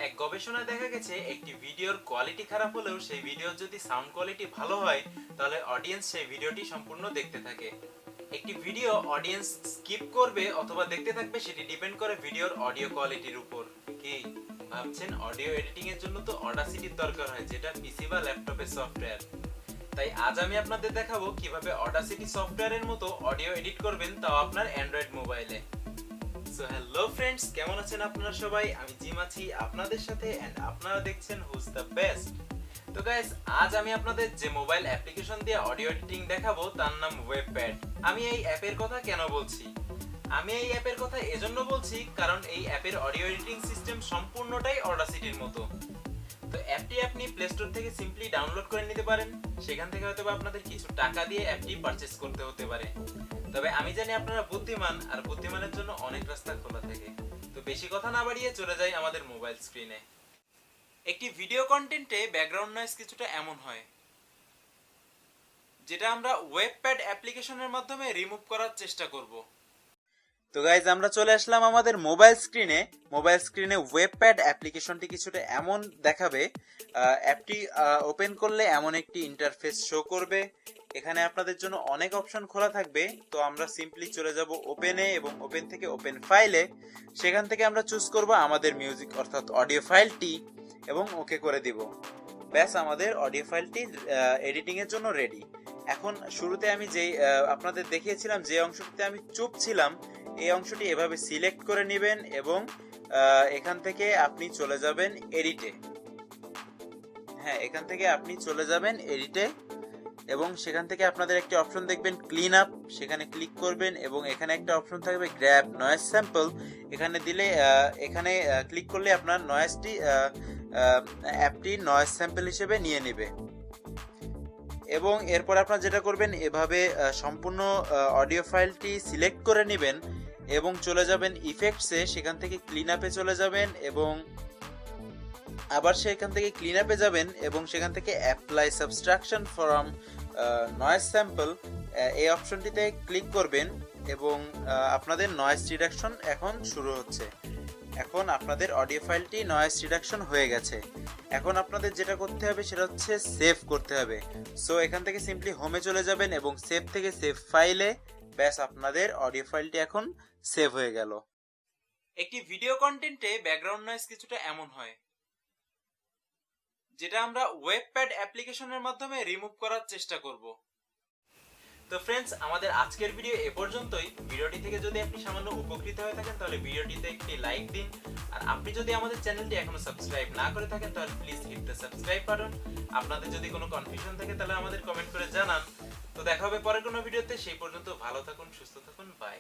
এক গবেষণায় দেখা গেছে একটি ভিডিওর কোয়ালিটি খারাপ হলেও সেই ভিডিওর যদি সাউন্ড কোয়ালিটি ভালো হয় তাহলে অডিয়েন্স সেই ভিডিওটি সম্পূর্ণ দেখতে থাকে। একটি ভিডিও অডিয়েন্স স্কিপ করবে অথবা দেখতে থাকবে সেটি ডিপেন্ড করে ভিডিওর অডিও কোয়ালিটির উপর। কি ভাবছেন, অডিও এডিটিং এর জন্য তো অডাসিটির দরকার হয়, যেটা পিসি বা ল্যাপটপের সফটওয়্যার। তাই আজ আমি আপনাদের দেখাবো কিভাবে অডাসিটি সফটওয়্যারের মতো অডিও এডিট করবেন, তাও আপনার অ্যান্ড্রয়েড মোবাইলে। সো হ্যালো ফ্রেন্ডস, কেমন আছেন আপনারা সবাই? আমি জিম আছি আপনাদের সাথে এন্ড আপনারা দেখছেন হুজ দ্য বেস্ট। তো গাইস, আজ আমি আপনাদের যে মোবাইল অ্যাপ্লিকেশন দিয়ে অডিও এডিটিং দেখাবো তার নাম ওয়েবপ্যাড। আমি এই অ্যাপের কথা কেন বলছি? আমি এই অ্যাপের কথা এজন্য বলছি কারণ এই অ্যাপের অডিও এডিটিং সিস্টেম সম্পূর্ণটাই অডাসিটির মতো। তো অ্যাপটি আপনি প্লে স্টোর থেকে সিম্পলি ডাউনলোড করে নিতে পারেন। সেখান থেকে হয়তো আপনাদের কিছু টাকা দিয়ে অ্যাপটি পারচেজ করতে হতে পারে। তবে আমি জানি আপনারা বুদ্ধিমান, আর বুদ্ধিমানের জন্য অনেক রাস্তা খোলা থাকে। তো বেশি কথা না বাড়িয়ে চলে যাই আমাদের মোবাইল স্ক্রিনে। একটি ভিডিও কন্টেন্টে ব্যাকগ্রাউন্ড নয়েজ কিছুটা এমন হয়, যেটা আমরা ওয়েবপ্যাড অ্যাপ্লিকেশনের মাধ্যমে রিমুভ করার চেষ্টা করব। তো গাইজ, আমরা চলে আসলাম আমাদের মোবাইল স্ক্রিনে। মোবাইল স্ক্রিনে ওয়েবপ্যাড অ্যাপ্লিকেশনটি কিছুটা এমন দেখাবে। অ্যাপটি ওপেন করলে এমন একটি ইন্টারফেস শো করবে। এখানে আপনাদের জন্য অনেক অপশন খোলা থাকবে। তো আমরা সিম্পলি চলে যাব ওপেনে এবং ওপেন থেকে ওপেন ফাইলে। সেখান থেকে আমরা চুজ করব আমাদের মিউজিক অর্থাৎ অডিও ফাইলটি এবং ওকে করে দিব। ব্যাস, আমাদের অডিও ফাইলটি এডিটিং এর জন্য রেডি। এখন শুরুতে আমি যেই আপনাদের দেখিয়েছিলাম যে অংশটিতে আমি চুপ ছিলাম, এই অংশটি এভাবে সিলেক্ট করে নেবেন এবং এখান থেকে আপনি চলে যাবেন এডিটে। হ্যাঁ, এখান থেকে আপনি চলে যাবেন এডিটে এবং সেখান থেকে আপনাদের একটি অপশন দেখবেন ক্লিন আপ, সেখানে ক্লিক করবেন এবং এখানে একটা অপশন থাকবে গ্র্যাব নয়েজ স্যাম্পল। এখানে দিলে এখানে ক্লিক করলে আপনার নয়েজটি অ্যাপটি নয়েজ স্যাম্পল হিসেবে নিয়ে নেবে। এবং এরপর আপনারা যেটা করবেন, এভাবে সম্পূর্ণ অডিও ফাইলটি সিলেক্ট করে নেবেন এবং চলে যাবেন ইফেক্টসে। সেখান থেকে ক্লিন আপে চলে যাবেন এবং আবার সেখান থেকে ক্লিন আপে যাবেন এবং সেখান থেকে apply subtraction from noise sample, এই অপশনটিতে ক্লিক করবেন এবং আপনাদের নয়েজ রিডাকশন এখন শুরু হচ্ছে। এখন আপনাদের অডিও ফাইলটি নয়েজ রিডাকশন হয়ে গেছে। এখন আপনাদের যেটা করতে হবে সেটা হচ্ছে সেভ করতে হবে। সো এখান থেকে সিম্পলি হোমে চলে যাবেন এবং সেভ থেকে সেভ ফাইলে। ব্যাস, আপনাদের অডিও ফাইলটি এখন সেভ হয়ে গেল। একটি ভিডিও কন্টেন্টে ব্যাকগ্রাউন্ড নয়েজ কিছুটা এমন হয়, যেটা আমরা ওয়েবপ্যাড অ্যাপ্লিকেশনের মাধ্যমে রিমুভ করার চেষ্টা করব। তো ফ্রেন্ডস, আমাদের আজকের ভিডিও এ পর্যন্তই। ভিডিওটি থেকে যদি আপনি সামান্য উপকৃত হয়ে থাকেন তাহলে ভিডিওটিতে একটি লাইক দিন। আর আপনি যদি আমাদের চ্যানেলটি এখনো সাবস্ক্রাইব না করে থাকেন তাহলে please hit the subscribe button. আপনাদের যদি কোনো কনফিউশন থাকে তাহলে আমাদের কমেন্ট করে জানান। তো দেখা হবে পরের কোনো ভিডিওতে। সেই পর্যন্ত ভালো থাকুন, সুস্থ থাকুন, বাই।